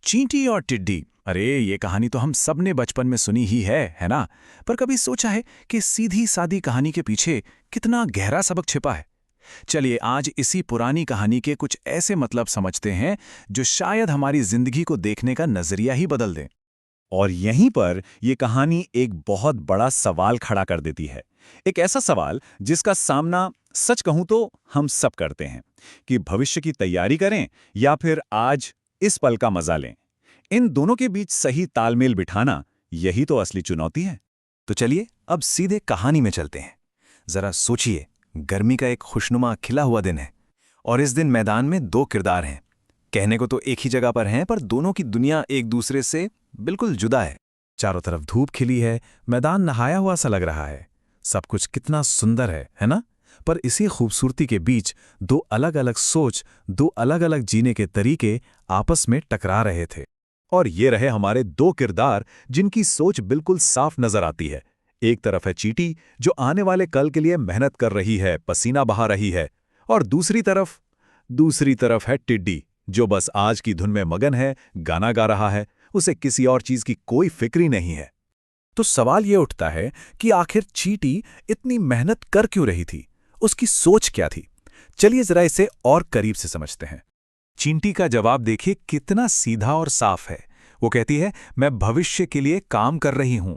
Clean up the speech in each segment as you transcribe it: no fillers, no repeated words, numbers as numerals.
चींटी और टिड्डी। अरे ये कहानी तो हम सब ने बचपन में सुनी ही है ना? पर कभी सोचा है कि सीधी सादी कहानी के पीछे कितना गहरा सबक छिपा है? चलिए आज इसी पुरानी कहानी के कुछ ऐसे मतलब समझते हैं जो शायद हमारी जिंदगी को देखने का नजरिया ही बदल दें। और यहीं पर यह कहानी एक बहुत बड़ा सवाल खड़ा कर देती है। एक ऐसा सवाल जिसका सामना सच कहूं तो हम सब करते हैं कि भविष्य की तैयारी करें या फिर आज इस पल का मजा लें। इन दोनों के बीच सही तालमेल बिठाना यही तो असली चुनौती है। तो चलिए अब सीधे कहानी में चलते हैं। जरा सोचिए, गर्मी का एक खुशनुमा खिला हुआ दिन है और इस दिन मैदान में दो किरदार हैं। कहने को तो एक ही जगह पर हैं, पर दोनों की दुनिया एक दूसरे से बिल्कुल जुदा है। चारों तरफ धूप खिली है, मैदान नहाया हुआ सा लग रहा है, सब कुछ कितना सुंदर है ना? पर इसी खूबसूरती के बीच दो अलग अलग सोच, दो अलग अलग जीने के तरीके आपस में टकरा रहे थे। और ये रहे हमारे दो किरदार जिनकी सोच बिल्कुल साफ नजर आती है। एक तरफ है चींटी जो आने वाले कल के लिए मेहनत कर रही है, पसीना बहा रही है, और दूसरी तरफ है टिड्डी जो बस आज की धुन में मगन है, गाना गा रहा है, उसे किसी और चीज की कोई फिक्र ही नहीं है। तो सवाल ये उठता है कि आखिर चींटी इतनी मेहनत कर क्यों रही थी? उसकी सोच क्या थी? चलिए जरा इसे और करीब से समझते हैं। चींटी का जवाब देखिए कितना सीधा और साफ है। वो कहती है, मैं भविष्य के लिए काम कर रही हूं।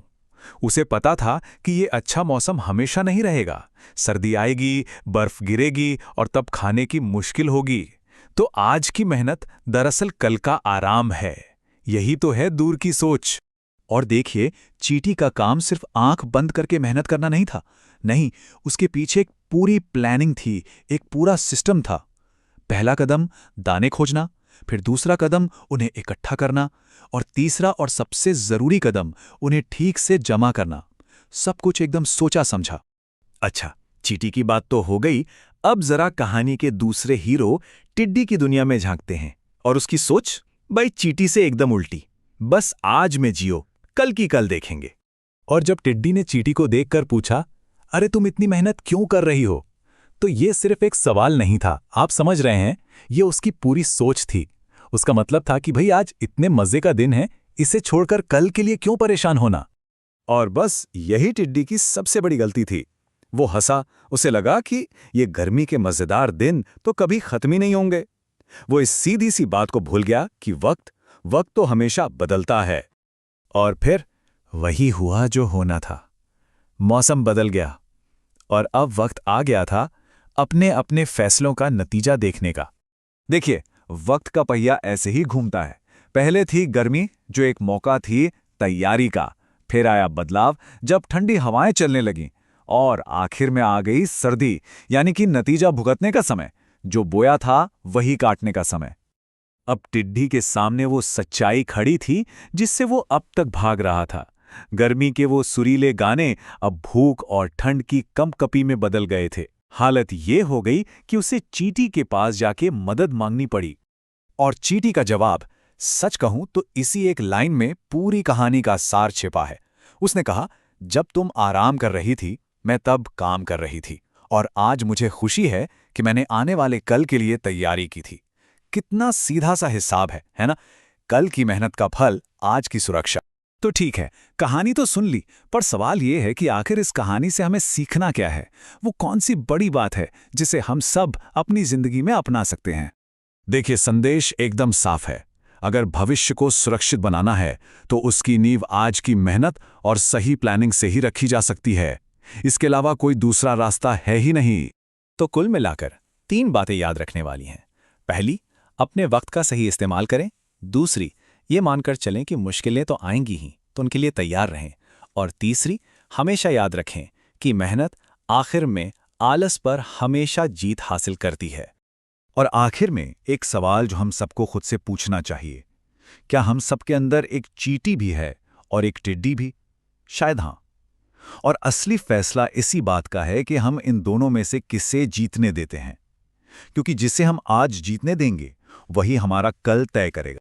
उसे पता था कि ये अच्छा मौसम हमेशा नहीं रहेगा, सर्दी आएगी, बर्फ गिरेगी और तब खाने की मुश्किल होगी। तो आज की मेहनत दरअसल कल का आराम है। यही तो है दूर की सोच। और देखिए, चींटी का काम सिर्फ आंख बंद करके मेहनत करना नहीं था। नहीं, उसके पीछे एक पूरी प्लानिंग थी, एक पूरा सिस्टम था। पहला कदम दाने खोजना, फिर दूसरा कदम उन्हें इकट्ठा करना, और तीसरा और सबसे जरूरी कदम उन्हें ठीक से जमा करना। सब कुछ एकदम सोचा समझा। अच्छा, चींटी की बात तो हो गई। अब जरा कहानी के दूसरे हीरो टिड्डी की दुनिया में झांकते हैं। और उसकी सोच भाई चींटी से एकदम उल्टी। बस आज में जियो, कल की कल देखेंगे। और जब टिड्डी ने चींटी को देखकर पूछा, अरे तुम इतनी मेहनत क्यों कर रही हो? तो ये सिर्फ एक सवाल नहीं था, आप समझ रहे हैं, ये उसकी पूरी सोच थी। उसका मतलब था कि भाई आज इतने मजे का दिन है, इसे छोड़कर कल के लिए क्यों परेशान होना? और बस यही टिड्डी की सबसे बड़ी गलती थी। वो हंसा, उसे लगा कि ये गर्मी के मजेदार दिन तो कभी खत्म ही नहीं होंगे। वो इस सीधी सी बात को भूल गया कि वक्त तो हमेशा बदलता है। और फिर वही हुआ जो होना था। मौसम बदल गया और अब वक्त आ गया था अपने अपने फैसलों का नतीजा देखने का। देखिए, वक्त का पहिया ऐसे ही घूमता है। पहले थी गर्मी जो एक मौका थी तैयारी का, फिर आया बदलाव जब ठंडी हवाएं चलने लगीं, और आखिर में आ गई सर्दी, यानी कि नतीजा भुगतने का समय। जो बोया था वही काटने का समय। अब टिड्डी के सामने वो सच्चाई खड़ी थी जिससे वो अब तक भाग रहा था। गर्मी के वो सुरीले गाने अब भूख और ठंड की कंपकपी में बदल गए थे। हालत ये हो गई कि उसे चींटी के पास जाके मदद मांगनी पड़ी। और चींटी का जवाब, सच कहूं तो इसी एक लाइन में पूरी कहानी का सार छिपा है। उसने कहा, जब तुम आराम कर रही थी, मैं तब काम कर रही थी, और आज मुझे खुशी है कि मैंने आने वाले कल के लिए तैयारी की थी। कितना सीधा सा हिसाब है ना? कल की मेहनत का फल आज की सुरक्षा। तो ठीक है, कहानी तो सुन ली, पर सवाल ये है कि आखिर इस कहानी से हमें सीखना क्या है? वो कौन सी बड़ी बात है जिसे हम सब अपनी जिंदगी में अपना सकते हैं? देखिए, संदेश एकदम साफ है। अगर भविष्य को सुरक्षित बनाना है तो उसकी नींव आज की मेहनत और सही प्लानिंग से ही रखी जा सकती है। इसके अलावा कोई दूसरा रास्ता है ही नहीं। तो कुल मिलाकर 3 बातें याद रखने वाली हैं। पहली, अपने वक्त का सही इस्तेमाल करें। दूसरी, ये मानकर चलें कि मुश्किलें तो आएंगी ही, तो उनके लिए तैयार रहें। और तीसरी, हमेशा याद रखें कि मेहनत आखिर में आलस पर हमेशा जीत हासिल करती है। और आखिर में एक सवाल जो हम सबको खुद से पूछना चाहिए, क्या हम सबके अंदर एक चींटी भी है और एक टिड्डी भी? शायद हाँ। और असली फैसला इसी बात का है कि हम इन दोनों में से किसे जीतने देते हैं, क्योंकि जिसे हम आज जीतने देंगे वही हमारा कल तय करेगा।